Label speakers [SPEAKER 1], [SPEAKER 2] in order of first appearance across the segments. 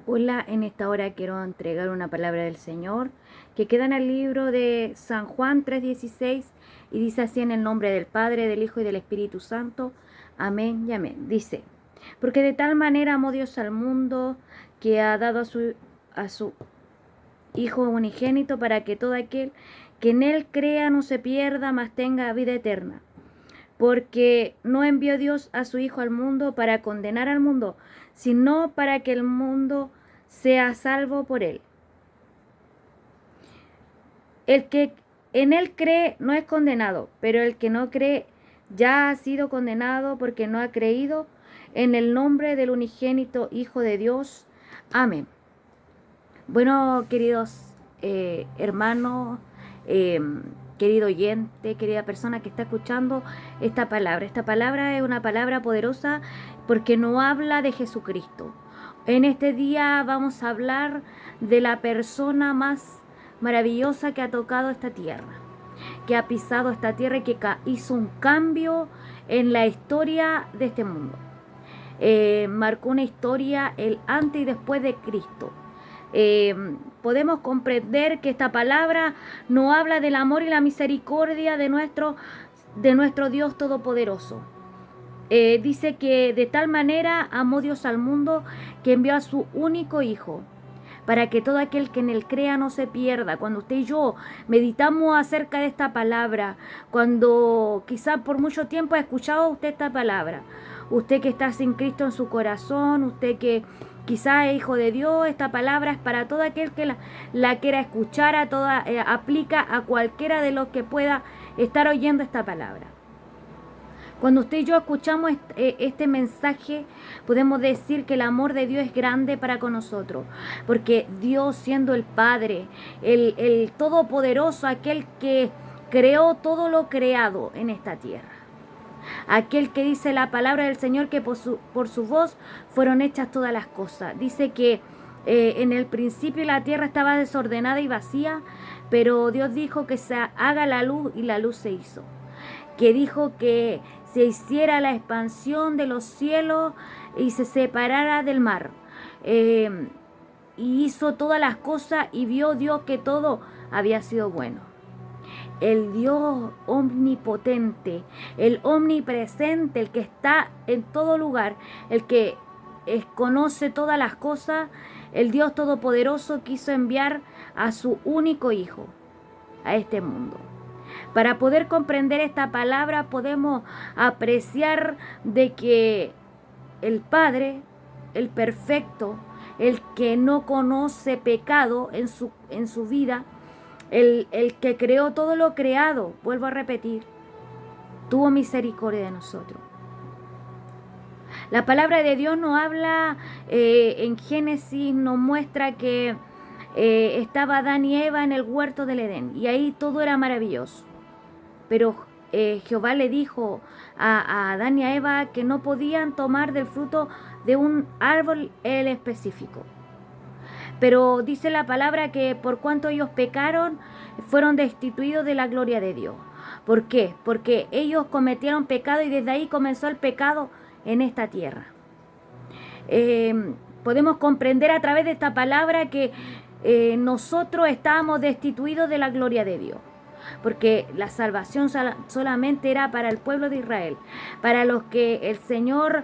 [SPEAKER 1] Hola, en esta hora quiero entregar una palabra del Señor que queda en el libro de San Juan 3:16 y dice así: en el nombre del Padre, del Hijo y del Espíritu Santo. Amén y amén. Dice: porque de tal manera amó Dios al mundo que ha dado a su Hijo unigénito para que todo aquel que en él crea no se pierda, mas tenga vida eterna. Porque no envió Dios a su Hijo al mundo para condenar al mundo, sino para que el mundo sea salvo por él. El que en él cree no es condenado, pero el que no cree ya ha sido condenado porque no ha creído en el nombre del unigénito Hijo de Dios. Amén. Bueno, queridos hermanos, eh, querido oyente, querida persona que está escuchando esta palabra es una palabra poderosa porque no habla de Jesucristo. En este día vamos a hablar de la persona más maravillosa que ha tocado esta tierra, que ha pisado esta tierra y que hizo un cambio en la historia de este mundo. Marcó una historia el antes y después de Cristo. Podemos comprender que esta palabra no habla del amor y la misericordia de nuestro Dios Todopoderoso. Dice que de tal manera amó Dios al mundo que envió a su único Hijo, para que todo aquel que en él crea no se pierda. Cuando usted y yo meditamos acerca de esta palabra, cuando quizá por mucho tiempo ha escuchado usted esta palabra, usted que está sin Cristo en su corazón, usted que quizá es hijo de Dios, esta palabra es para todo aquel que la quiera escuchar, aplica a cualquiera de los que pueda estar oyendo esta palabra. Cuando usted y yo escuchamos este mensaje, podemos decir que el amor de Dios es grande para con nosotros, porque Dios, siendo el Padre, el Todopoderoso, aquel que creó todo lo creado en esta tierra, aquel que dice la palabra del Señor que por su voz fueron hechas todas las cosas. Dice que en el principio la tierra estaba desordenada y vacía, pero Dios dijo que se haga la luz y la luz se hizo. Que dijo que se hiciera la expansión de los cielos y se separara del mar. Y hizo todas las cosas y vio Dios que todo había sido bueno. El Dios omnipotente, el omnipresente, el que está en todo lugar, el que conoce todas las cosas, el Dios todopoderoso quiso enviar a su único Hijo a este mundo. Para poder comprender esta palabra podemos apreciar de que el Padre, el perfecto, el que no conoce pecado en su vida, el que creó todo lo creado, vuelvo a repetir, tuvo misericordia de nosotros. La palabra de Dios nos habla en Génesis, nos muestra que estaba Adán y Eva en el huerto del Edén y ahí todo era maravilloso. Pero Jehová le dijo a Adán y a Eva que no podían tomar del fruto de un árbol el específico. Pero dice la palabra que por cuanto ellos pecaron, fueron destituidos de la gloria de Dios. ¿Por qué? Porque ellos cometieron pecado y desde ahí comenzó el pecado en esta tierra. Podemos comprender a través de esta palabra que nosotros estábamos destituidos de la gloria de Dios, porque la salvación solamente era para el pueblo de Israel, para los que el Señor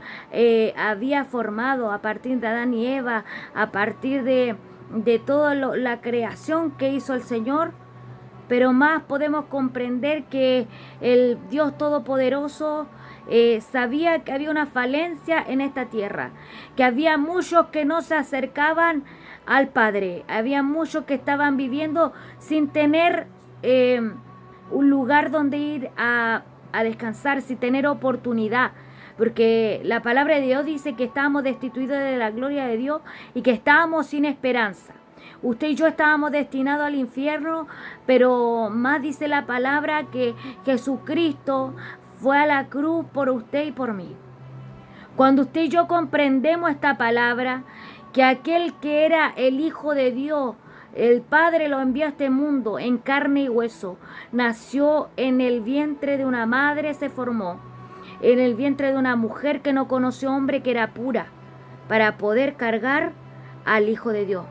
[SPEAKER 1] había formado a partir de Adán y Eva, a partir de toda la creación que hizo el Señor. Pero más podemos comprender que el Dios Todopoderoso sabía que había una falencia en esta tierra, que había muchos que no se acercaban al Padre, había muchos que estaban viviendo sin tener un lugar donde ir a descansar, sin tener oportunidad, porque la palabra de Dios dice que estábamos destituidos de la gloria de Dios y que estábamos sin esperanza. Usted y yo estábamos destinados al infierno, pero más dice la palabra que Jesucristo fue a la cruz por usted y por mí. Cuando usted y yo comprendemos esta palabra, que aquel que era el Hijo de Dios, el Padre lo envió a este mundo en carne y hueso, nació en el vientre de una madre, se formó en el vientre de una mujer que no conoció hombre, que era pura, para poder cargar al Hijo de Dios.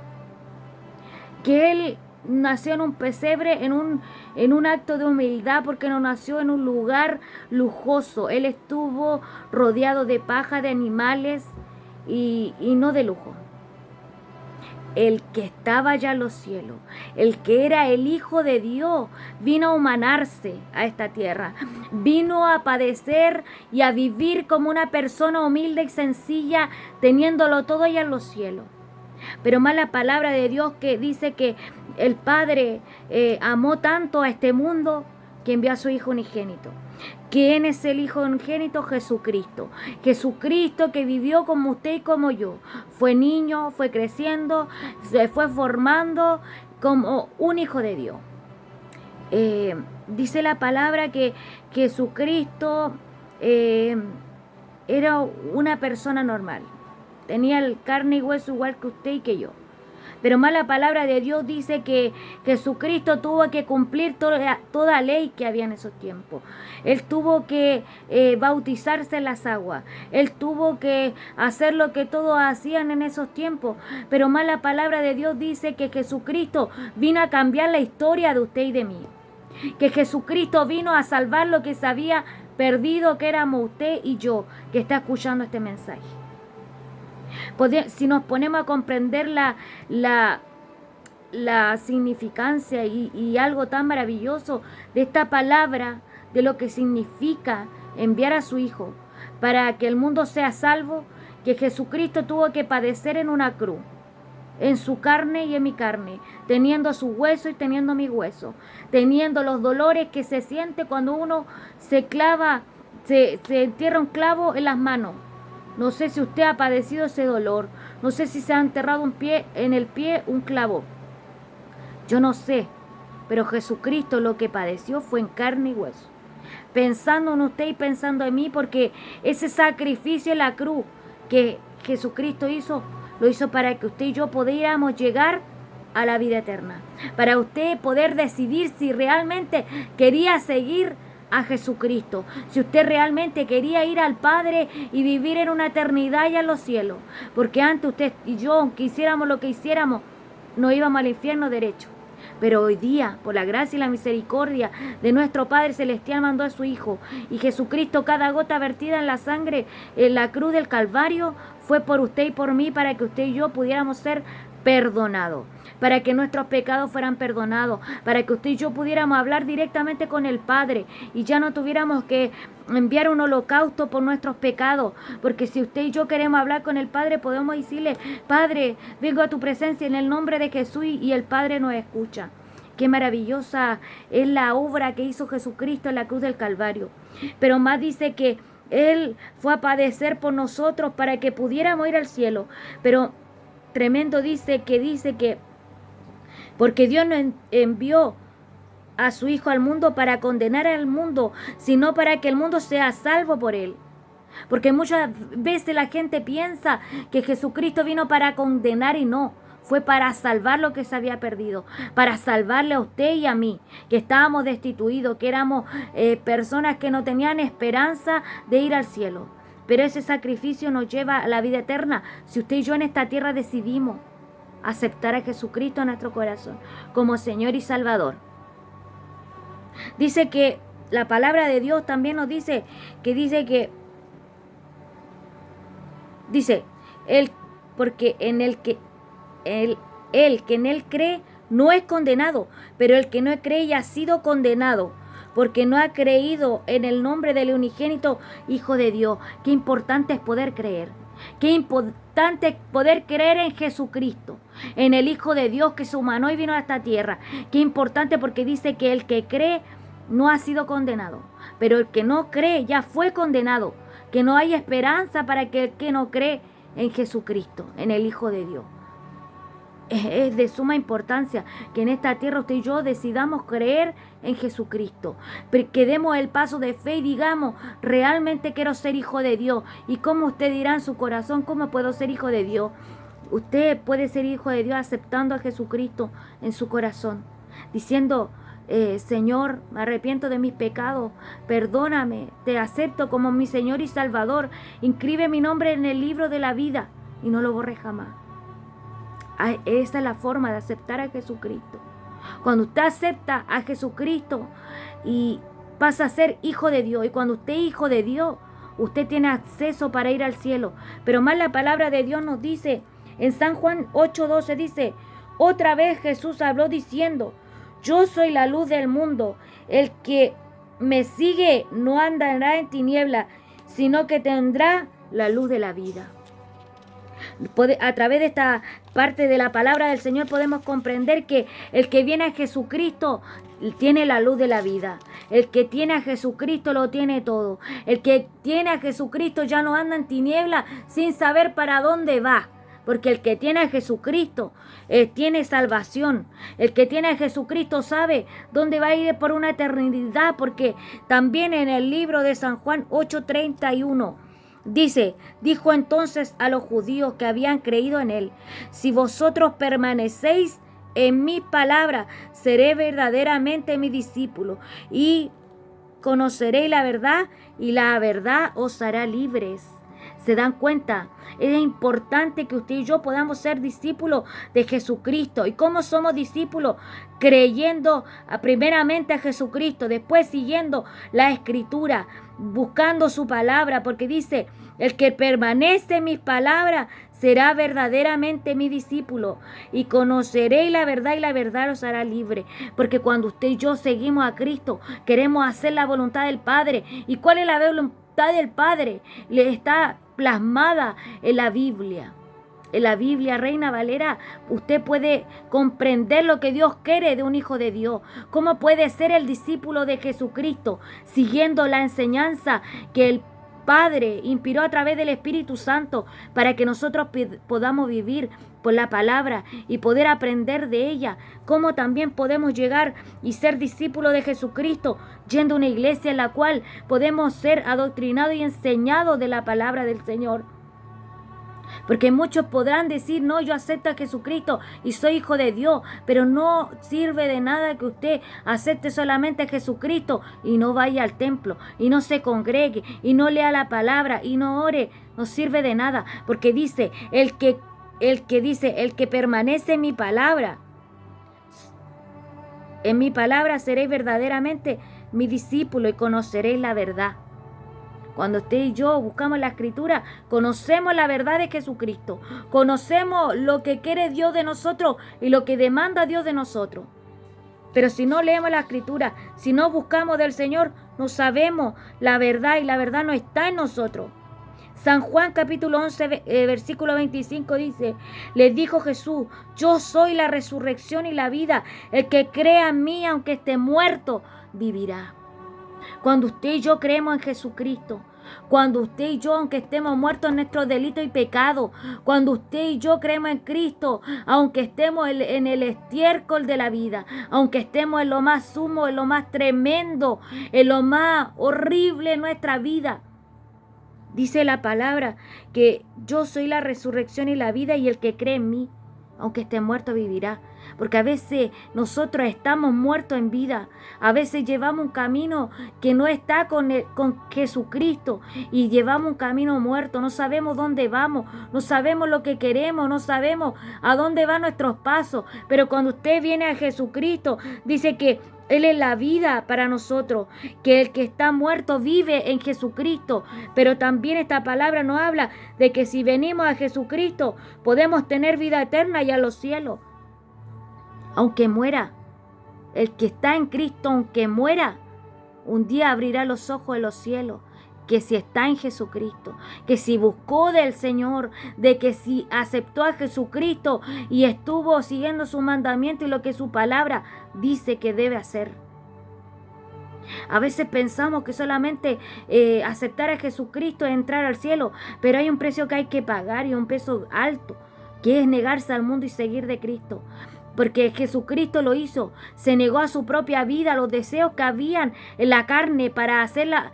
[SPEAKER 1] Que Él nació en un pesebre, en un acto de humildad, porque no nació en un lugar lujoso. Él estuvo rodeado de paja, de animales y no de lujo. El que estaba ya en los cielos, el que era el Hijo de Dios, vino a humanarse a esta tierra, vino a padecer y a vivir como una persona humilde y sencilla, teniéndolo todo allá en los cielos. Pero más la palabra de Dios que dice que el Padre amó tanto a este mundo que envió a su Hijo unigénito. ¿Quién es el Hijo unigénito? Jesucristo. Jesucristo que vivió como usted y como yo. Fue niño, fue creciendo, se fue formando como un Hijo de Dios. Dice la palabra que Jesucristo era una persona normal. Tenía el carne y hueso igual que usted y que yo. Pero más la palabra de Dios dice que Jesucristo tuvo que cumplir toda ley que había en esos tiempos. Él tuvo que bautizarse en las aguas. Él tuvo que hacer lo que todos hacían en esos tiempos. Pero más la palabra de Dios dice que Jesucristo vino a cambiar la historia de usted y de mí. Que Jesucristo vino a salvar lo que se había perdido, que éramos usted y yo, que está escuchando este mensaje. Si nos ponemos a comprender la significancia y algo tan maravilloso de esta palabra, de lo que significa enviar a su Hijo para que el mundo sea salvo, que Jesucristo tuvo que padecer en una cruz, en su carne y en mi carne, teniendo su hueso y teniendo mi hueso, teniendo los dolores que se siente cuando uno se clava, se entierra un clavo en las manos. No sé si usted ha padecido ese dolor. No sé si se ha enterrado en el pie un clavo. Yo no sé. Pero Jesucristo lo que padeció fue en carne y hueso. Pensando en usted y pensando en mí, porque ese sacrificio en la cruz que Jesucristo hizo, lo hizo para que usted y yo pudiéramos llegar a la vida eterna. Para usted poder decidir si realmente quería seguir a Jesucristo, si usted realmente quería ir al Padre y vivir en una eternidad y en los cielos, porque antes usted y yo, aunque hiciéramos lo que hiciéramos, no íbamos al infierno derecho. Pero hoy día, por la gracia y la misericordia de nuestro Padre Celestial, mandó a su Hijo, y Jesucristo, cada gota vertida en la sangre, en la cruz del Calvario, fue por usted y por mí, para que usted y yo pudiéramos ser perdonados, para que nuestros pecados fueran perdonados, para que usted y yo pudiéramos hablar directamente con el Padre y ya no tuviéramos que enviar un holocausto por nuestros pecados, porque si usted y yo queremos hablar con el Padre, podemos decirle: Padre, vengo a tu presencia en el nombre de Jesús, y el Padre nos escucha. Qué maravillosa es la obra que hizo Jesucristo en la cruz del Calvario. Pero más dice que Él fue a padecer por nosotros para que pudiéramos ir al cielo. Pero tremendo dice que porque Dios no envió a su Hijo al mundo para condenar al mundo, sino para que el mundo sea salvo por Él. Porque muchas veces la gente piensa que Jesucristo vino para condenar, y no. Fue para salvar lo que se había perdido, para salvarle a usted y a mí, que estábamos destituidos, que éramos personas que no tenían esperanza de ir al cielo. Pero ese sacrificio nos lleva a la vida eterna si usted y yo en esta tierra decidimos aceptar a Jesucristo en nuestro corazón como Señor y Salvador. Dice que la palabra de Dios también nos dice porque el que en él cree no es condenado, pero el que no cree ya ha sido condenado, porque no ha creído en el nombre del unigénito Hijo de Dios. Qué importante es poder creer. Qué importante es poder creer en Jesucristo, en el Hijo de Dios que se humanó y vino a esta tierra. Qué importante, porque dice que el que cree no ha sido condenado, pero el que no cree ya fue condenado. Que no hay esperanza para el que no cree en Jesucristo, en el Hijo de Dios. Es de suma importancia que en esta tierra usted y yo decidamos creer en Jesucristo, que demos el paso de fe y digamos: realmente quiero ser hijo de Dios. Y como usted dirá en su corazón: ¿cómo puedo ser hijo de Dios? Usted puede ser hijo de Dios aceptando a Jesucristo en su corazón, diciendo: Señor, me arrepiento de mis pecados, perdóname, te acepto como mi Señor y Salvador, inscribe mi nombre en el libro de la vida y no lo borre jamás. Esa es la forma de aceptar a Jesucristo. Cuando usted acepta a Jesucristo y pasa a ser hijo de Dios, y cuando usted es hijo de Dios, usted tiene acceso para ir al cielo. Pero más la palabra de Dios nos dice, en San Juan 8:12 dice, otra vez Jesús habló diciendo, yo soy la luz del mundo, el que me sigue no andará en tiniebla, sino que tendrá la luz de la vida. A través de esta parte de la palabra del Señor podemos comprender que el que viene a Jesucristo tiene la luz de la vida. El que tiene a Jesucristo lo tiene todo. El que tiene a Jesucristo ya no anda en tiniebla sin saber para dónde va. Porque el que tiene a Jesucristo tiene salvación. El que tiene a Jesucristo sabe dónde va a ir por una eternidad. Porque también en el libro de San Juan 8:31 dice, dijo entonces a los judíos que habían creído en él, si vosotros permanecéis en mi palabra, seré verdaderamente mi discípulo y conoceréis la verdad y la verdad os hará libres. ¿Se dan cuenta? Es importante que usted y yo podamos ser discípulos de Jesucristo. ¿Y cómo somos discípulos? Creyendo primeramente a Jesucristo, después siguiendo la Escritura, buscando su palabra, porque dice, el que permanece en mis palabras será verdaderamente mi discípulo y conoceréis la verdad y la verdad os hará libre. Porque cuando usted y yo seguimos a Cristo, queremos hacer la voluntad del Padre. ¿Y cuál es la voluntad del Padre? Le está plasmada en la Biblia. En la Biblia Reina Valera, usted puede comprender lo que Dios quiere de un hijo de Dios. ¿Cómo puede ser el discípulo de Jesucristo siguiendo la enseñanza que el Padre inspiró a través del Espíritu Santo para que nosotros podamos vivir por la palabra y poder aprender de ella? ¿Cómo también podemos llegar y ser discípulos de Jesucristo yendo a una iglesia en la cual podemos ser adoctrinados y enseñados de la palabra del Señor? Porque muchos podrán decir, no, yo acepto a Jesucristo y soy hijo de Dios, pero no sirve de nada que usted acepte solamente a Jesucristo y no vaya al templo, y no se congregue, y no lea la palabra, y no ore. No sirve de nada, porque dice, el que permanece en mi palabra seréis verdaderamente mi discípulo y conoceréis la verdad. Cuando usted y yo buscamos la Escritura, conocemos la verdad de Jesucristo. Conocemos lo que quiere Dios de nosotros y lo que demanda Dios de nosotros. Pero si no leemos la Escritura, si no buscamos del Señor, no sabemos la verdad y la verdad no está en nosotros. San Juan capítulo 11, versículo 25 dice, les dijo Jesús, yo soy la resurrección y la vida. El que crea en mí, aunque esté muerto, vivirá. Cuando usted y yo creemos en Jesucristo, cuando usted y yo, aunque estemos muertos en nuestros delitos y pecados, cuando usted y yo creemos en Cristo, aunque estemos en el estiércol de la vida, aunque estemos en lo más sumo, en lo más tremendo, en lo más horrible de nuestra vida, dice la palabra que yo soy la resurrección y la vida y el que cree en mí, aunque esté muerto, vivirá. Porque a veces nosotros estamos muertos en vida. A veces llevamos un camino que no está con Jesucristo y llevamos un camino muerto. No sabemos dónde vamos, no sabemos lo que queremos, no sabemos a dónde van nuestros pasos. Pero cuando usted viene a Jesucristo, dice que Él es la vida para nosotros, que el que está muerto vive en Jesucristo. Pero también esta palabra nos habla de que si venimos a Jesucristo, podemos tener vida eterna y a los cielos. Aunque muera, el que está en Cristo, aunque muera, un día abrirá los ojos de los cielos. Que si está en Jesucristo, que si buscó del Señor, de que si aceptó a Jesucristo y estuvo siguiendo su mandamiento y lo que su palabra dice que debe hacer. A veces pensamos que solamente aceptar a Jesucristo es entrar al cielo, pero hay un precio que hay que pagar y un precio alto, que es negarse al mundo y seguir de Cristo. Porque Jesucristo lo hizo, se negó a su propia vida, a los deseos que habían en la carne para hacerla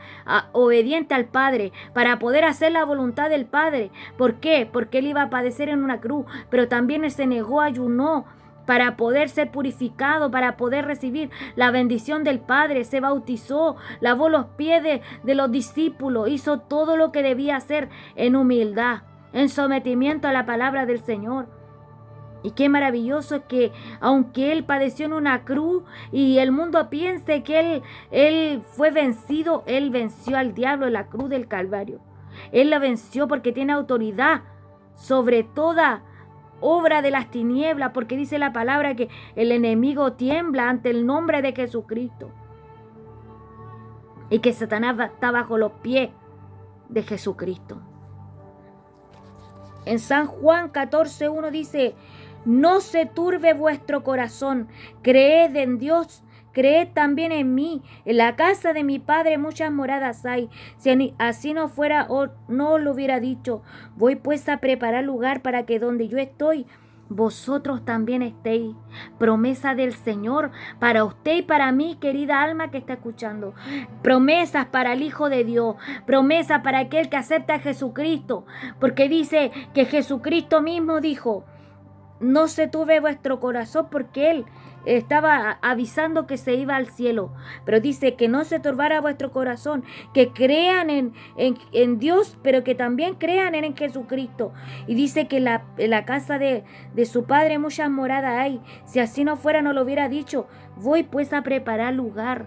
[SPEAKER 1] obediente al Padre, para poder hacer la voluntad del Padre. ¿Por qué? Porque Él iba a padecer en una cruz, pero también Él se negó, ayunó para poder ser purificado, para poder recibir la bendición del Padre. Se bautizó, lavó los pies de los discípulos, hizo todo lo que debía hacer en humildad, en sometimiento a la palabra del Señor. Y qué maravilloso es que aunque Él padeció en una cruz y el mundo piense que Él fue vencido, Él venció al diablo en la cruz del Calvario. Él la venció porque tiene autoridad sobre toda obra de las tinieblas, porque dice la palabra que el enemigo tiembla ante el nombre de Jesucristo y que Satanás está bajo los pies de Jesucristo. En San Juan 14:1 dice: no se turbe vuestro corazón, creed en Dios, creed también en mí. En la casa de mi Padre muchas moradas hay. Si así no fuera, no lo hubiera dicho. Voy pues a preparar lugar para que donde yo estoy, vosotros también estéis. Promesa del Señor para usted y para mí, querida alma que está escuchando. Promesas para el Hijo de Dios. Promesas para aquel que acepta a Jesucristo. Porque dice que Jesucristo mismo dijo: no se turbe vuestro corazón, porque Él estaba avisando que se iba al cielo. Pero dice que no se turbara vuestro corazón, que crean en Dios, pero que también crean en Jesucristo. Y dice que en la casa de su Padre muchas moradas hay. Si así no fuera, no lo hubiera dicho. Voy pues a preparar lugar.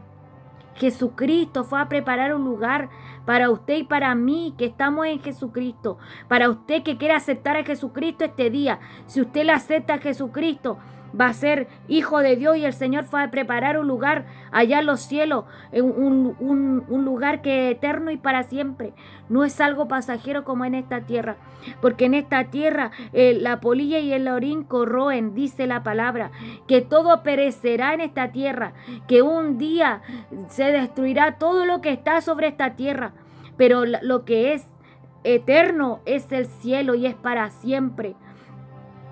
[SPEAKER 1] Jesucristo fue a preparar un lugar para usted y para mí que estamos en Jesucristo. Para usted que quiere aceptar a Jesucristo este día. Si usted le acepta a Jesucristo, va a ser hijo de Dios, y el Señor fue a preparar un lugar allá en los cielos, un lugar que es eterno y para siempre. No es algo pasajero como en esta tierra, porque en esta tierra la polilla y el orín corroen, dice la palabra, que todo perecerá en esta tierra, que un día se destruirá todo lo que está sobre esta tierra, pero lo que es eterno es el cielo y es para siempre.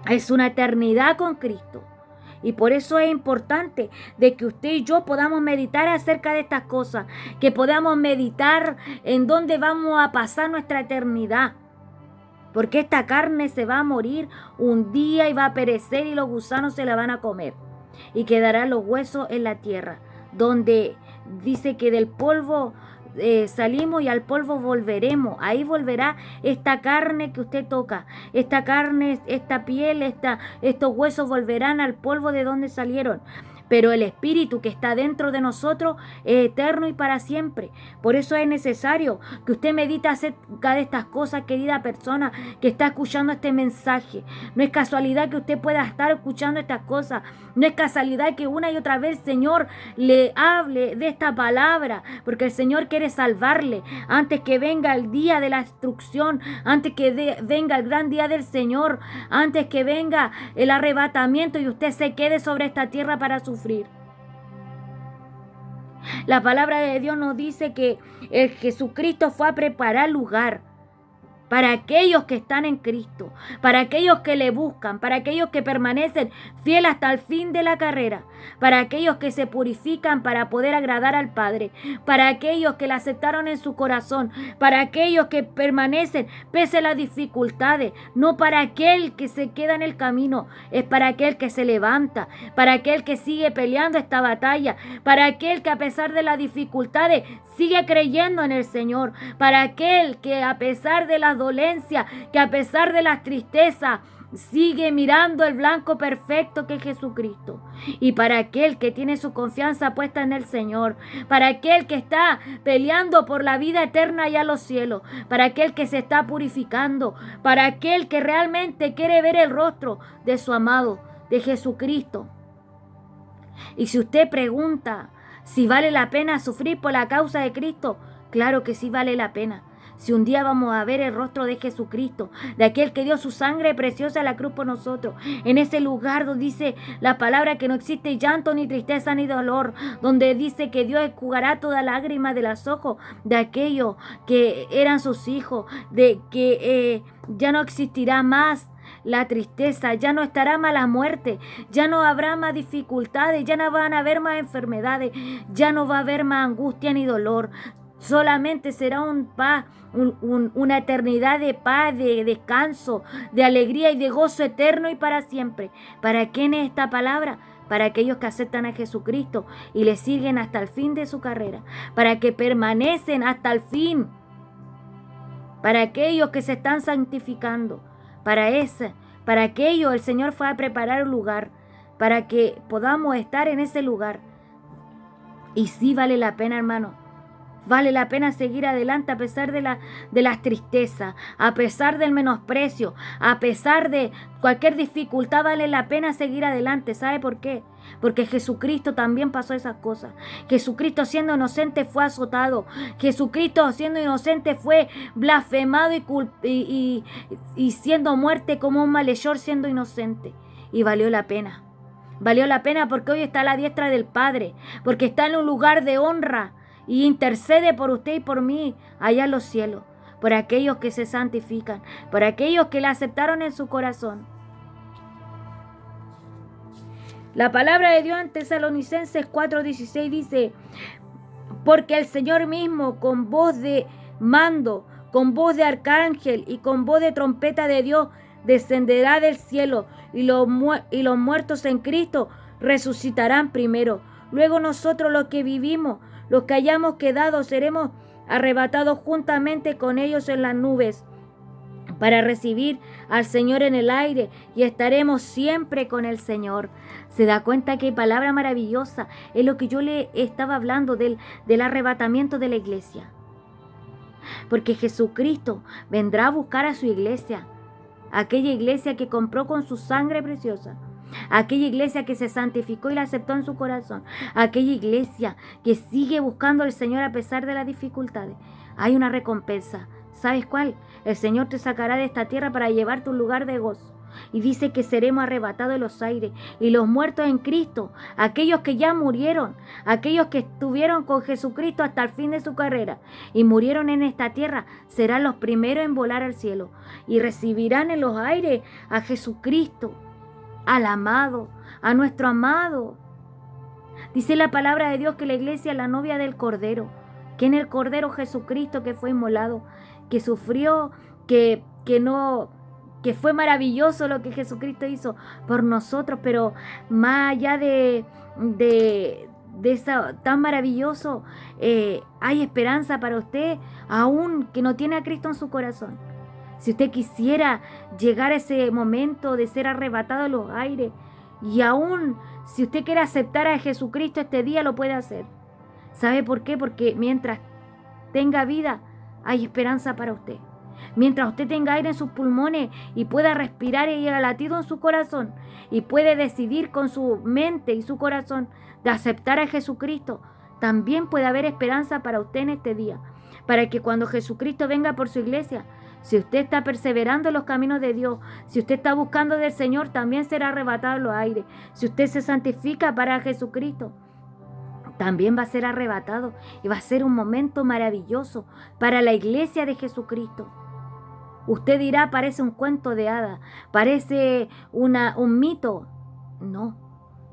[SPEAKER 1] Es una eternidad con Cristo. Y por eso es importante de que usted y yo podamos meditar acerca de estas cosas, que podamos meditar en dónde vamos a pasar nuestra eternidad. Porque esta carne se va a morir un día y va a perecer, y los gusanos se la van a comer. Y quedarán los huesos en la tierra, donde dice que del polvo salimos y al polvo volveremos. Ahí volverá esta carne que usted toca. Esta carne, esta piel, estos huesos volverán al polvo de donde salieron. Pero el espíritu que está dentro de nosotros es eterno y para siempre. Por eso es necesario que usted medite acerca de estas cosas, querida persona que está escuchando este mensaje. No es casualidad que usted pueda estar escuchando estas cosas. No es casualidad que una y otra vez el Señor le hable de esta palabra, porque el Señor quiere salvarle antes que venga el día de la destrucción, antes que venga el gran día del Señor, antes que venga el arrebatamiento y usted se quede sobre esta tierra para sufrir. La palabra de Dios nos dice que el Jesucristo fue a preparar lugar para aquellos que están en Cristo, para aquellos que le buscan, para aquellos que permanecen fieles hasta el fin de la carrera, para aquellos que se purifican para poder agradar al Padre, para aquellos que le aceptaron en su corazón, para aquellos que permanecen pese a las dificultades, no para aquel que se queda en el camino, es para aquel que se levanta, para aquel que sigue peleando esta batalla, para aquel que a pesar de las dificultades sigue creyendo en el Señor, para aquel que a pesar de las dolencias, que a pesar de las tristezas, sigue mirando el blanco perfecto que es Jesucristo. Y para aquel que tiene su confianza puesta en el Señor, para aquel que está peleando por la vida eterna allá en los cielos, para aquel que se está purificando, para aquel que realmente quiere ver el rostro de su amado, de Jesucristo. Y si usted pregunta si vale la pena sufrir por la causa de Cristo, claro que sí vale la pena. Si un día vamos a ver el rostro de Jesucristo, de aquel que dio su sangre preciosa a la cruz por nosotros, en ese lugar donde dice la palabra que no existe llanto, ni tristeza, ni dolor, donde dice que Dios enjugará toda lágrima de los ojos de aquellos que eran sus hijos, de que ya no existirá más la tristeza, ya no estará más la muerte, ya no habrá más dificultades, ya no van a haber más enfermedades, ya no va a haber más angustia ni dolor. Solamente será una eternidad de paz, de descanso, de alegría y de gozo eterno y para siempre. ¿Para quién es esta palabra? Para aquellos que aceptan a Jesucristo y le siguen hasta el fin de su carrera, para que permanecen hasta el fin, para aquellos que se están santificando, para Para aquello el Señor fue a preparar un lugar, para que podamos estar en ese lugar. Y sí vale la pena, hermano. Vale la pena seguir adelante a pesar de las tristezas, a pesar del menosprecio, a pesar de cualquier dificultad, vale la pena seguir adelante. ¿Sabe por qué? Porque Jesucristo también pasó esas cosas. Jesucristo siendo inocente fue azotado. Jesucristo siendo inocente fue blasfemado y siendo muerte como un malhechor siendo inocente. Y valió la pena. Valió la pena porque hoy está a la diestra del Padre, porque está en un lugar de honra y intercede por usted y por mí allá en los cielos, por aquellos que se santifican, por aquellos que le aceptaron en su corazón. La palabra de Dios en Tesalonicenses 4:16 dice: porque el Señor mismo con voz de mando, con voz de arcángel y con voz de trompeta de Dios descenderá del cielo, y los muertos en Cristo resucitarán primero. Luego nosotros los que vivimos, los que hayamos quedado, seremos arrebatados juntamente con ellos en las nubes para recibir al Señor en el aire, y estaremos siempre con el Señor. ¿Se da cuenta qué palabra maravillosa? Es lo que yo le estaba hablando del arrebatamiento de la iglesia. Porque Jesucristo vendrá a buscar a su iglesia, aquella iglesia que compró con su sangre preciosa, aquella iglesia que se santificó y la aceptó en su corazón, aquella iglesia que sigue buscando al Señor a pesar de las dificultades. Hay una recompensa. ¿Sabes cuál? El Señor te sacará de esta tierra para llevarte a un lugar de gozo. Y dice que seremos arrebatados de los aires, y los muertos en Cristo, aquellos que ya murieron, aquellos que estuvieron con Jesucristo hasta el fin de su carrera y murieron en esta tierra, serán los primeros en volar al cielo y recibirán en los aires a Jesucristo, al amado, a nuestro amado. Dice la palabra de Dios que la iglesia es la novia del Cordero, que en el Cordero Jesucristo que fue inmolado, que sufrió, que fue maravilloso lo que Jesucristo hizo por nosotros, pero más allá de eso tan maravilloso, hay esperanza para usted, aún que no tiene a Cristo en su corazón. Si usted quisiera llegar a ese momento de ser arrebatado en los aires, y aún si usted quiere aceptar a Jesucristo este día, lo puede hacer. ¿Sabe por qué? Porque mientras tenga vida, hay esperanza para usted. Mientras usted tenga aire en sus pulmones y pueda respirar y el latido en su corazón, y puede decidir con su mente y su corazón de aceptar a Jesucristo, también puede haber esperanza para usted en este día, para que cuando Jesucristo venga por su iglesia, si usted está perseverando en los caminos de Dios, si usted está buscando del Señor, también será arrebatado en los aires. Si usted se santifica para Jesucristo, también va a ser arrebatado, y va a ser un momento maravilloso para la iglesia de Jesucristo. Usted dirá, parece un cuento de hadas, parece un mito. No,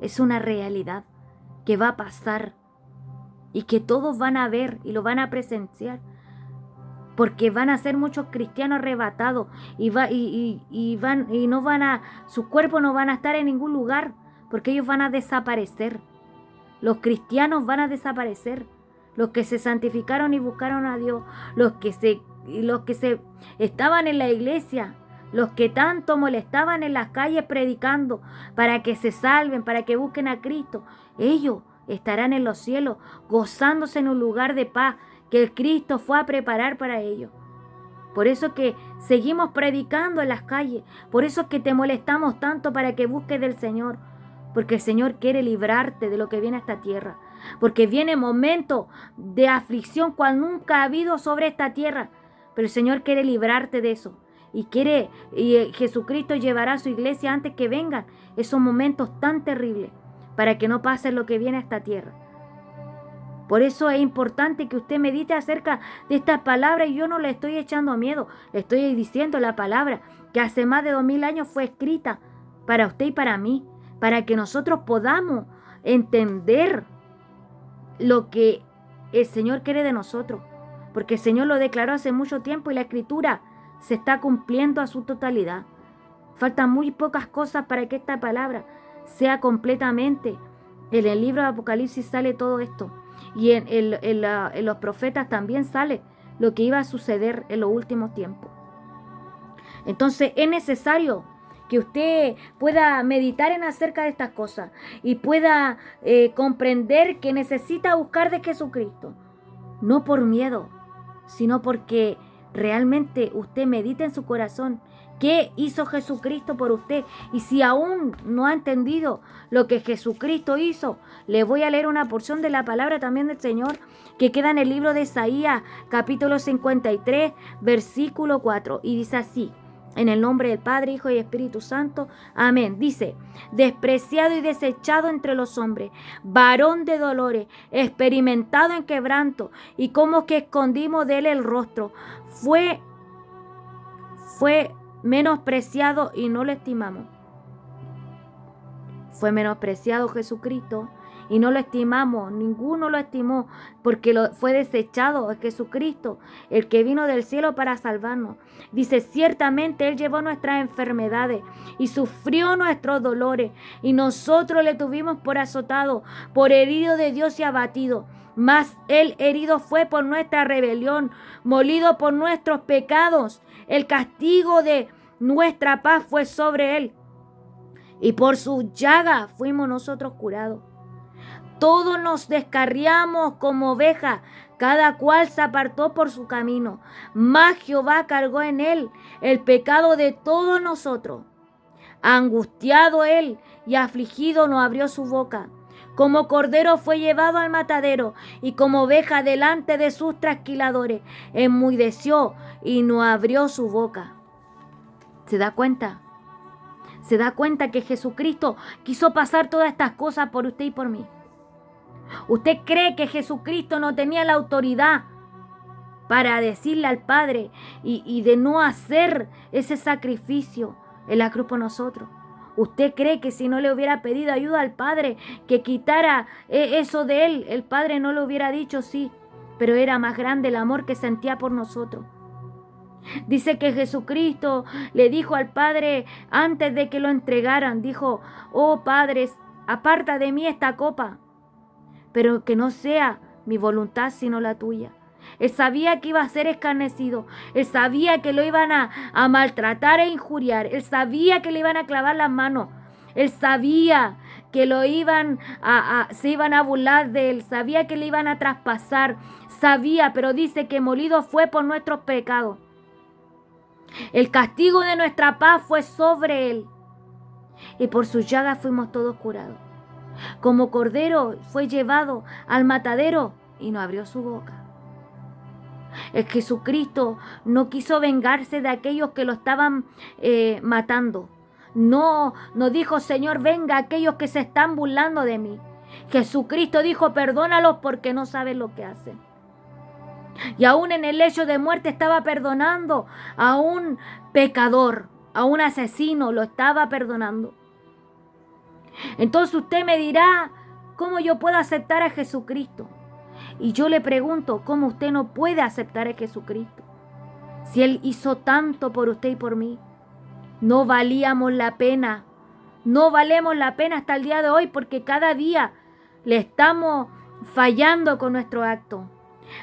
[SPEAKER 1] es una realidad que va a pasar y que todos van a ver y lo van a presenciar, porque van a ser muchos cristianos arrebatados sus cuerpos no van a estar en ningún lugar, porque ellos van a desaparecer. Los cristianos van a desaparecer, los que se santificaron y buscaron a Dios, los que se estaban en la iglesia, los que tanto molestaban en las calles predicando para que se salven, para que busquen a Cristo. Ellos estarán en los cielos gozándose en un lugar de paz que el Cristo fue a preparar para ellos. Por eso que seguimos predicando en las calles, por eso es que te molestamos tanto para que busques del Señor, porque el Señor quiere librarte de lo que viene a esta tierra, porque viene momento de aflicción cual nunca ha habido sobre esta tierra, pero el Señor quiere librarte de eso, y Jesucristo llevará a su iglesia antes que vengan esos momentos tan terribles, para que no pase lo que viene a esta tierra. Por eso es importante que usted medite acerca de estas palabras, y yo no le estoy echando miedo, le estoy diciendo la palabra que hace más de 2000 años fue escrita para usted y para mí, para que nosotros podamos entender lo que el Señor quiere de nosotros, porque el Señor lo declaró hace mucho tiempo y la Escritura se está cumpliendo a su totalidad. Faltan muy pocas cosas para que esta palabra sea completamente. En el libro de Apocalipsis sale todo esto, y en los profetas también sale lo que iba a suceder en los últimos tiempos. Entonces es necesario que usted pueda meditar en acerca de estas cosas y pueda comprender que necesita buscar de Jesucristo. No por miedo, sino porque realmente usted medita en su corazón qué hizo Jesucristo por usted. Y si aún no ha entendido lo que Jesucristo hizo, le voy a leer una porción de la palabra también del Señor que queda en el libro de Isaías, capítulo 53, versículo 4. Y dice así: en el nombre del Padre, Hijo y Espíritu Santo. Amén. Dice: despreciado y desechado entre los hombres, varón de dolores, experimentado en quebranto, y como que escondimos de él el rostro. Fue menospreciado y no lo estimamos. Fue menospreciado Jesucristo y no lo estimamos, ninguno lo estimó, porque fue desechado a Jesucristo, el que vino del cielo para salvarnos. Dice: ciertamente Él llevó nuestras enfermedades y sufrió nuestros dolores, y nosotros le tuvimos por azotado, por herido de Dios y abatido. Mas Él herido fue por nuestra rebelión, molido por nuestros pecados. El castigo de nuestra paz fue sobre Él, y por sus llagas fuimos nosotros curados. Todos nos descarriamos como ovejas, cada cual se apartó por su camino, mas Jehová cargó en él el pecado de todos nosotros. Angustiado él y afligido no abrió su boca. Como cordero fue llevado al matadero, y como oveja delante de sus trasquiladores, enmudeció y no abrió su boca. ¿Se da cuenta? ¿Se da cuenta que Jesucristo quiso pasar todas estas cosas por usted y por mí? ¿Usted cree que Jesucristo no tenía la autoridad para decirle al Padre y de no hacer ese sacrificio en la cruz por nosotros? ¿Usted cree que si no le hubiera pedido ayuda al Padre que quitara eso de él, el Padre no le hubiera dicho sí? Pero era más grande el amor que sentía por nosotros. Dice que Jesucristo le dijo al Padre antes de que lo entregaran, dijo: oh Padre, aparta de mí esta copa, pero que no sea mi voluntad sino la tuya. Él sabía que iba a ser escarnecido, él sabía que lo iban a maltratar e injuriar, él sabía que le iban a clavar las manos, él sabía que se iban a burlar de él, sabía que le iban a traspasar, sabía, pero dice que molido fue por nuestros pecados. El castigo de nuestra paz fue sobre él, y por sus llagas fuimos todos curados. Como cordero fue llevado al matadero y no abrió su boca. El Jesucristo no quiso vengarse de aquellos que lo estaban matando. No dijo: Señor, venga aquellos que se están burlando de mí. Jesucristo dijo: perdónalos porque no saben lo que hacen. Y aún en el lecho de muerte estaba perdonando a un pecador, a un asesino, lo estaba perdonando. Entonces usted me dirá: ¿cómo yo puedo aceptar a Jesucristo? Y yo le pregunto: ¿cómo usted no puede aceptar a Jesucristo? Si Él hizo tanto por usted y por mí. No valíamos la pena. No valemos la pena hasta el día de hoy, porque cada día le estamos fallando con nuestro acto.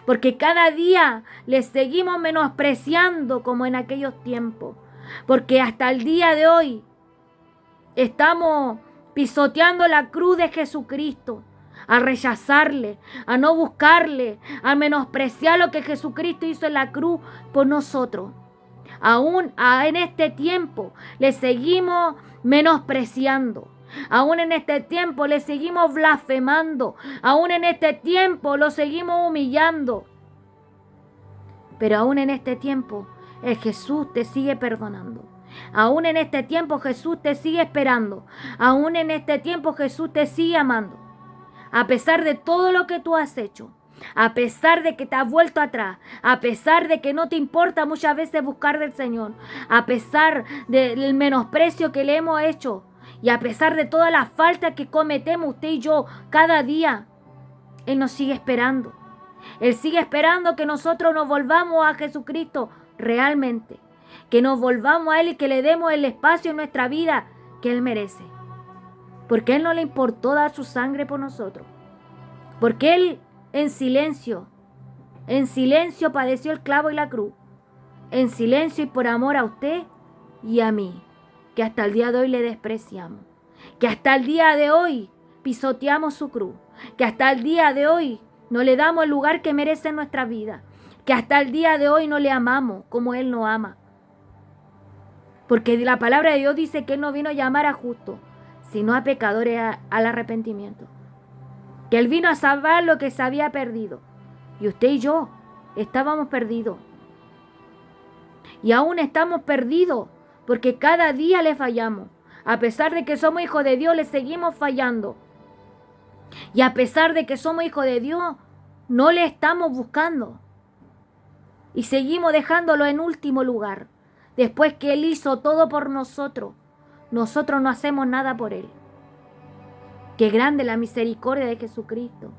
[SPEAKER 1] Porque cada día le seguimos menospreciando como en aquellos tiempos. Porque hasta el día de hoy estamos pisoteando la cruz de Jesucristo, al rechazarle, a no buscarle, a menospreciar lo que Jesucristo hizo en la cruz por nosotros. Aún en este tiempo le seguimos menospreciando. Aún en este tiempo le seguimos blasfemando. Aún en este tiempo lo seguimos humillando. Pero aún en este tiempo el Jesús te sigue perdonando. Aún en este tiempo Jesús te sigue esperando. Aún en este tiempo Jesús te sigue amando. A pesar de todo lo que tú has hecho, a pesar de que te has vuelto atrás, a pesar de que no te importa muchas veces buscar del Señor, a pesar del menosprecio que le hemos hecho y a pesar de todas las faltas que cometemos usted y yo cada día, Él nos sigue esperando. Él sigue esperando que nosotros nos volvamos a Jesucristo realmente, que nos volvamos a Él y que le demos el espacio en nuestra vida que Él merece. Porque a Él no le importó dar su sangre por nosotros. Porque Él en silencio padeció el clavo y la cruz. En silencio y por amor a usted y a mí. que hasta el día de hoy le despreciamos, que hasta el día de hoy pisoteamos su cruz, que hasta el día de hoy no le damos el lugar que merece en nuestra vida, que hasta el día de hoy no le amamos como Él nos ama. Porque la palabra de Dios dice que Él no vino a llamar a justos, sino a pecadores al arrepentimiento. Que Él vino a salvar lo que se había perdido. Y usted y yo estábamos perdidos. Y aún estamos perdidos porque cada día le fallamos. A pesar de que somos hijos de Dios, le seguimos fallando. Y a pesar de que somos hijos de Dios, no le estamos buscando. Y seguimos dejándolo en último lugar. Después que Él hizo todo por nosotros, nosotros no hacemos nada por Él. Qué grande la misericordia de Jesucristo.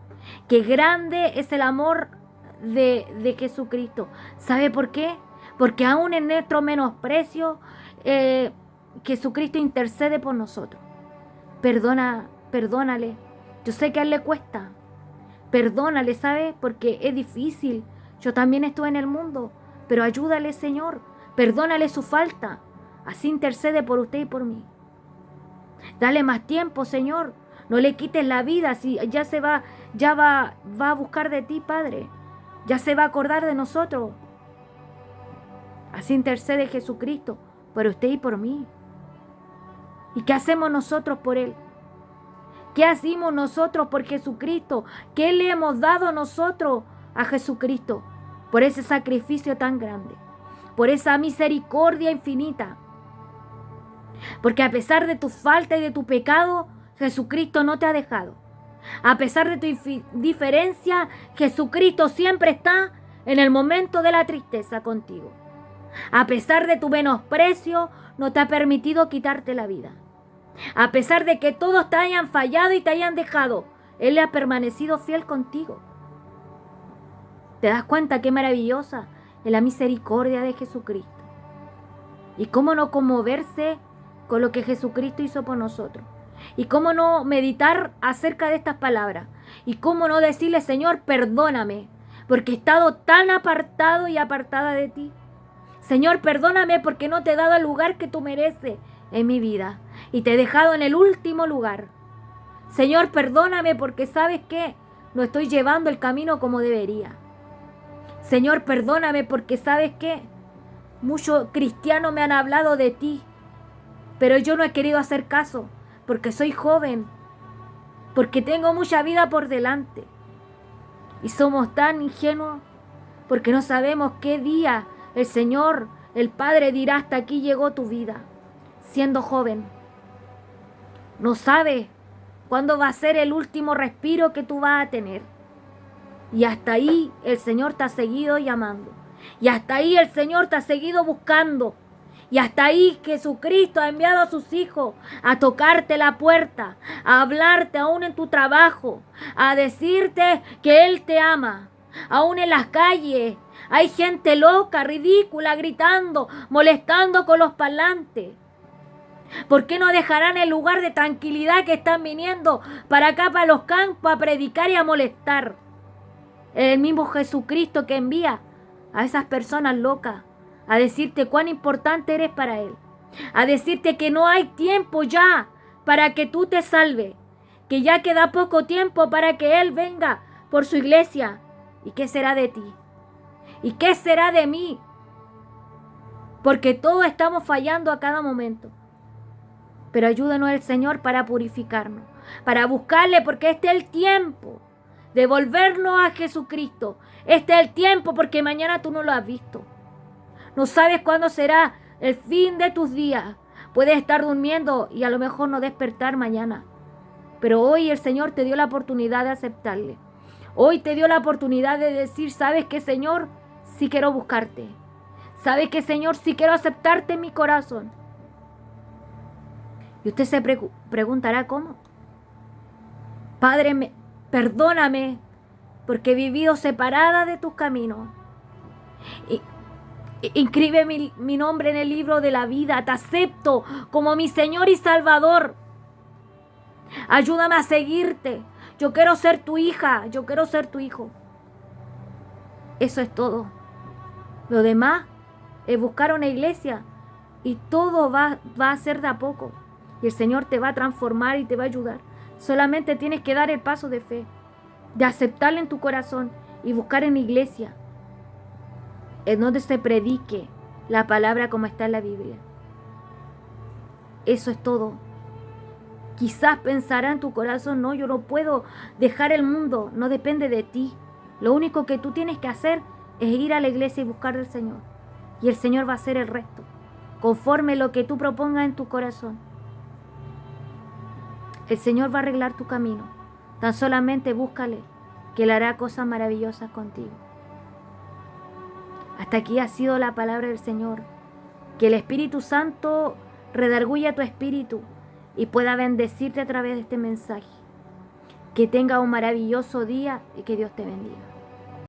[SPEAKER 1] Qué grande es el amor de Jesucristo. ¿Sabe por qué? Porque aún en nuestro menosprecio, Jesucristo intercede por nosotros. Perdónale. Yo sé que a Él le cuesta. Perdónale, ¿sabe? Porque es difícil. Yo también estoy en el mundo. Pero ayúdale, Señor. Perdónale su falta. Así intercede por usted y por mí. Dale más tiempo, Señor. No le quites la vida. Si ya va a buscar de ti, Padre. Ya se va a acordar de nosotros. Así intercede Jesucristo por usted y por mí. ¿Y qué hacemos nosotros por Él? ¿Qué hacemos nosotros por Jesucristo? ¿Qué le hemos dado nosotros a Jesucristo por ese sacrificio tan grande? Por esa misericordia infinita. Porque a pesar de tu falta y de tu pecado, Jesucristo no te ha dejado. A pesar de tu indiferencia, Jesucristo siempre está en el momento de la tristeza contigo. A pesar de tu menosprecio, no te ha permitido quitarte la vida. A pesar de que todos te hayan fallado y te hayan dejado, Él ha permanecido fiel contigo. ¿Te das cuenta qué maravillosa es la misericordia de Jesucristo? Y cómo no conmoverse con lo que Jesucristo hizo por nosotros. Y cómo no meditar acerca de estas palabras. Y cómo no decirle, Señor, perdóname, porque he estado tan apartado y apartada de ti. Señor, perdóname porque no te he dado el lugar que tú mereces en mi vida. Y te he dejado en el último lugar. Señor, perdóname porque sabes que no estoy llevando el camino como debería. Señor, perdóname porque sabes que muchos cristianos me han hablado de ti, pero yo no he querido hacer caso porque soy joven, porque tengo mucha vida por delante. Y somos tan ingenuos porque no sabemos qué día el Señor, el Padre dirá hasta aquí llegó tu vida, siendo joven. No sabes cuándo va a ser el último respiro que tú vas a tener. Y hasta ahí el Señor te ha seguido llamando. Y hasta ahí el Señor te ha seguido buscando. Y hasta ahí Jesucristo ha enviado a sus hijos a tocarte la puerta, a hablarte aún en tu trabajo, a decirte que Él te ama. Aún en las calles hay gente loca, ridícula, gritando, molestando con los parlantes. ¿Por qué no dejarán el lugar de tranquilidad que están viniendo para acá, para los campos, a predicar y a molestar? El mismo Jesucristo que envía a esas personas locas a decirte cuán importante eres para Él, a decirte que no hay tiempo ya para que tú te salves, que ya queda poco tiempo para que Él venga por su iglesia. ¿Y qué será de ti? ¿Y qué será de mí? Porque todos estamos fallando a cada momento. Pero ayúdanos el Señor para purificarnos, para buscarle, porque este es el tiempo de volvernos a Jesucristo. Este es el tiempo porque mañana tú no lo has visto. No sabes cuándo será el fin de tus días. Puedes estar durmiendo y a lo mejor no despertar mañana. Pero hoy el Señor te dio la oportunidad de aceptarle. Hoy te dio la oportunidad de decir, ¿sabes qué, Señor? Sí quiero buscarte. ¿Sabes qué, Señor? Sí quiero aceptarte en mi corazón. Y usted se preguntará, ¿cómo? Padre, perdóname porque he vivido separada de tus caminos. Inscribe mi nombre en el libro de la vida. Te acepto como mi Señor y Salvador. Ayúdame a seguirte. Yo quiero ser tu hija. Yo quiero ser tu hijo. Eso es todo. Lo demás es buscar una iglesia Y todo va a ser de a poco. Y el Señor te va a transformar y te va a ayudar. Solamente tienes que dar el paso de fe, de aceptarlo en tu corazón y buscar en la iglesia, en donde se predique la palabra como está en la Biblia. Eso es todo. Quizás pensará en tu corazón, no, yo no puedo dejar el mundo, no depende de ti. Lo único que tú tienes que hacer es ir a la iglesia y buscar al Señor. Y el Señor va a hacer el resto, conforme lo que tú propongas en tu corazón. El Señor va a arreglar tu camino. Tan solamente búscale, que Él hará cosas maravillosas contigo. Hasta aquí ha sido la palabra del Señor. Que el Espíritu Santo redarguya tu espíritu y pueda bendecirte a través de este mensaje. Que tenga un maravilloso día y que Dios te bendiga.